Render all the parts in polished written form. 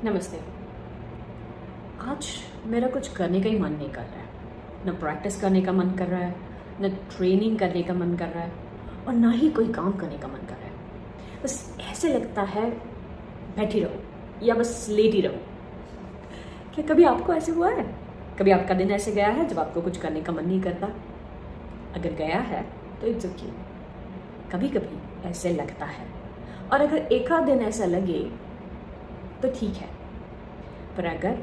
नमस्ते। आज मेरा कुछ करने का ही मन नहीं कर रहा है। न प्रैक्टिस करने का मन कर रहा है, न ट्रेनिंग करने का मन कर रहा है और ना ही कोई काम करने का मन कर रहा है। बस ऐसे लगता है बैठी रहो या बस लेटी रहो। क्या कभी आपको ऐसे हुआ है? कभी आपका दिन ऐसे गया है जब आपको कुछ करने का मन नहीं करता? अगर गया है तो इट्स ओके। कभी कभी ऐसे लगता है और अगर एक आध दिन ऐसा लगे तो ठीक है, पर अगर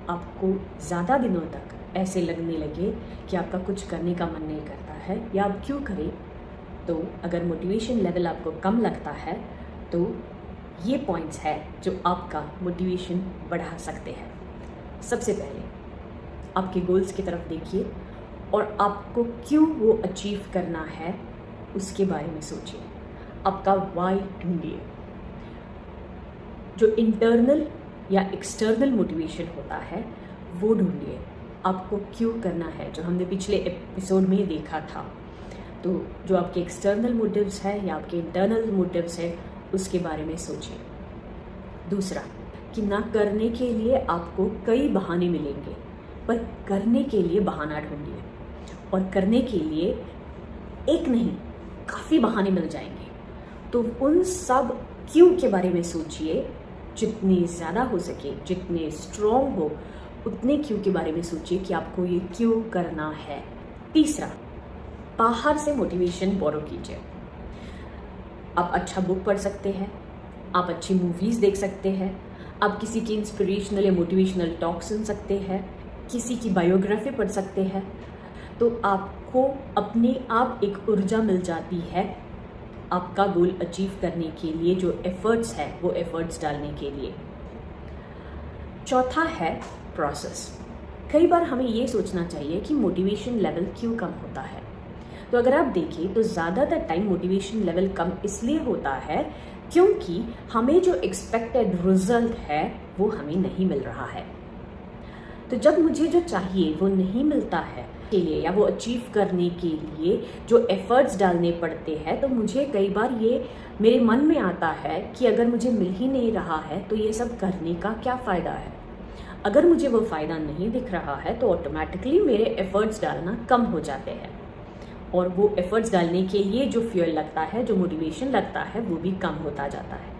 आपको ज़्यादा दिनों तक ऐसे लगने लगे कि आपका कुछ करने का मन नहीं करता है या आप क्यों करें, तो अगर मोटिवेशन लेवल आपको कम लगता है तो ये पॉइंट्स है जो आपका मोटिवेशन बढ़ा सकते हैं। सबसे पहले आपके गोल्स की तरफ देखिए और आपको क्यों वो अचीव करना है उसके बारे में सोचिए। आपका वाई ढूंढिए। जो इंटरनल या एक्सटर्नल मोटिवेशन होता है वो ढूंढिए। आपको क्यों करना है, जो हमने पिछले एपिसोड में देखा था। तो जो आपके एक्सटर्नल मोटिव्स है या आपके इंटरनल मोटिव्स है उसके बारे में सोचिए। दूसरा कि ना करने के लिए आपको कई बहाने मिलेंगे, पर करने के लिए बहाना ढूंढिए और करने के लिए एक नहीं काफ़ी बहाने मिल जाएंगे। तो उन सब क्यों के बारे में सोचिए। जितनी ज़्यादा हो सके, जितने स्ट्रॉन्ग हो उतने क्यों के बारे में सोचिए कि आपको ये क्यों करना है। तीसरा, बाहर से मोटिवेशन बोरो कीजिए। आप अच्छा बुक पढ़ सकते हैं, आप अच्छी मूवीज़ देख सकते हैं, आप किसी की इंस्पिरेशनल या मोटिवेशनल टॉक सुन सकते हैं, किसी की बायोग्राफी पढ़ सकते हैं। तो आपको अपने आप एक ऊर्जा मिल जाती है आपका गोल अचीव करने के लिए, जो एफर्ट्स है वो एफर्ट्स डालने के लिए। चौथा है प्रोसेस। कई बार हमें ये सोचना चाहिए कि मोटिवेशन लेवल क्यों कम होता है। तो अगर आप देखें तो ज़्यादातर टाइम मोटिवेशन लेवल कम इसलिए होता है क्योंकि हमें जो एक्सपेक्टेड रिजल्ट है वो हमें नहीं मिल रहा है। तो जब मुझे जो चाहिए वो नहीं मिलता है के लिए या वो अचीव करने के लिए जो एफर्ट्स डालने पड़ते हैं, तो मुझे कई बार ये मेरे मन में आता है कि अगर मुझे मिल ही नहीं रहा है तो ये सब करने का क्या फ़ायदा है। अगर मुझे वो फ़ायदा नहीं दिख रहा है तो ऑटोमेटिकली मेरे एफर्ट्स डालना कम हो जाते हैं और वो एफर्ट्स डालने के लिए जो फ्यूल लगता है, जो मोटिवेशन लगता है, वो भी कम होता जाता है।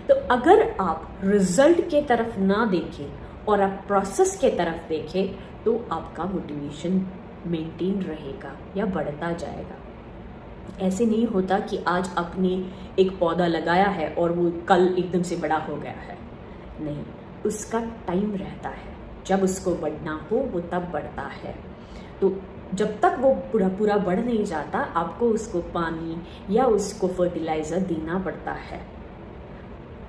तो अगर आप रिजल्ट के तरफ ना देखें और आप प्रोसेस के तरफ देखें तो आपका मोटिवेशन मेंटेन रहेगा या बढ़ता जाएगा। ऐसे नहीं होता कि आज आपने एक पौधा लगाया है और वो कल एकदम से बड़ा हो गया है। नहीं, उसका टाइम रहता है। जब उसको बढ़ना हो वो तब बढ़ता है। तो जब तक वो पूरा बढ़ नहीं जाता, आपको उसको पानी या उसको फर्टिलाइज़र देना पड़ता है।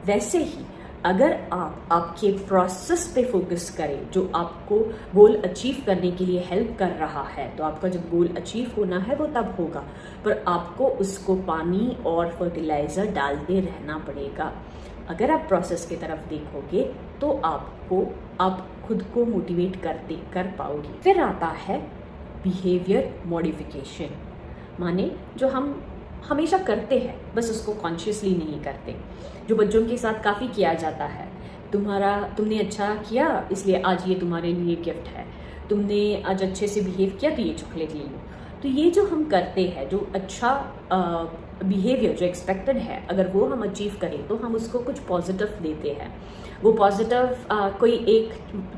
वैसे ही अगर आप आपके प्रोसेस पे फोकस करें जो आपको गोल अचीव करने के लिए हेल्प कर रहा है, तो आपका जब गोल अचीव होना है वो तब होगा, पर आपको उसको पानी और फर्टिलाइज़र डालते रहना पड़ेगा। अगर आप प्रोसेस की तरफ देखोगे तो आप खुद को मोटिवेट कर पाओगे। फिर आता है बिहेवियर मॉडिफिकेशन, माने जो हम हमेशा करते हैं बस उसको कॉन्शियसली नहीं करते। जो बच्चों के साथ काफ़ी किया जाता है, तुमने अच्छा किया इसलिए आज ये तुम्हारे लिए गिफ्ट है, तुमने आज अच्छे से बिहेव किया तो ये चॉकलेट ले लो। तो ये जो हम करते हैं, जो अच्छा बिहेवियर जो एक्सपेक्टेड है, अगर वो हम अचीव करें तो हम उसको कुछ पॉजिटिव देते हैं। वो पॉजिटिव कोई एक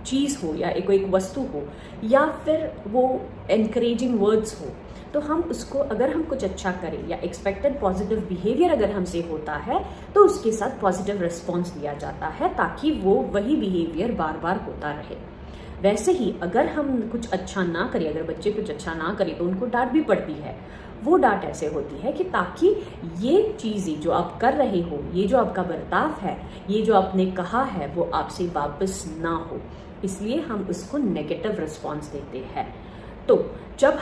चीज़ हो या कोई एक वस्तु हो या फिर वो एनकरेजिंग वर्ड्स हो, तो हम उसको, अगर हम कुछ अच्छा करें या एक्सपेक्टेड पॉजिटिव बिहेवियर अगर हमसे होता है तो उसके साथ पॉजिटिव रिस्पॉन्स दिया जाता है ताकि वो वही बिहेवियर बार बार होता रहे। वैसे ही अगर हम कुछ अच्छा ना करें, अगर बच्चे कुछ अच्छा ना करें तो उनको डांट भी पड़ती है। वो डांट ऐसे होती है कि ताकि ये चीज़ें जो आप कर रहे हो, ये जो आपका बर्ताव है, ये जो आपने कहा है, वो आपसे वापस ना हो, इसलिए हम उसको नेगेटिव रिस्पॉन्स देते हैं। तो जब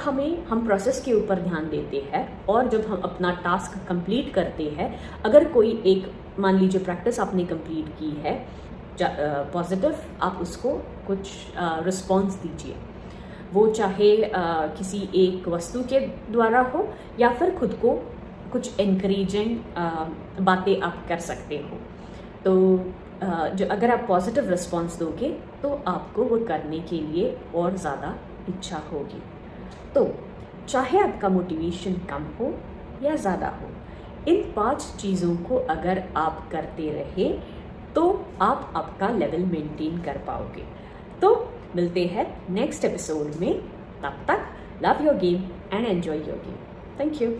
हम प्रोसेस के ऊपर ध्यान देते हैं और जब हम अपना टास्क कंप्लीट करते हैं, अगर कोई एक, मान लीजिए प्रैक्टिस आपने कंप्लीट की है पॉजिटिव, आप उसको कुछ रिस्पॉन्स दीजिए। वो चाहे किसी एक वस्तु के द्वारा हो या फिर खुद को कुछ एनकरेजिंग बातें आप कर सकते हो। तो जो अगर आप पॉजिटिव रिस्पॉन्स दोगे तो आपको वो करने के लिए और ज़्यादा इच्छा होगी। तो चाहे आपका मोटिवेशन कम हो या ज़्यादा हो, इन 5 चीज़ों को अगर आप करते रहे तो आप आपका लेवल मेंटेन कर पाओगे। तो मिलते हैं नेक्स्ट एपिसोड में, तब तक love your game and enjoy your game. Thank you.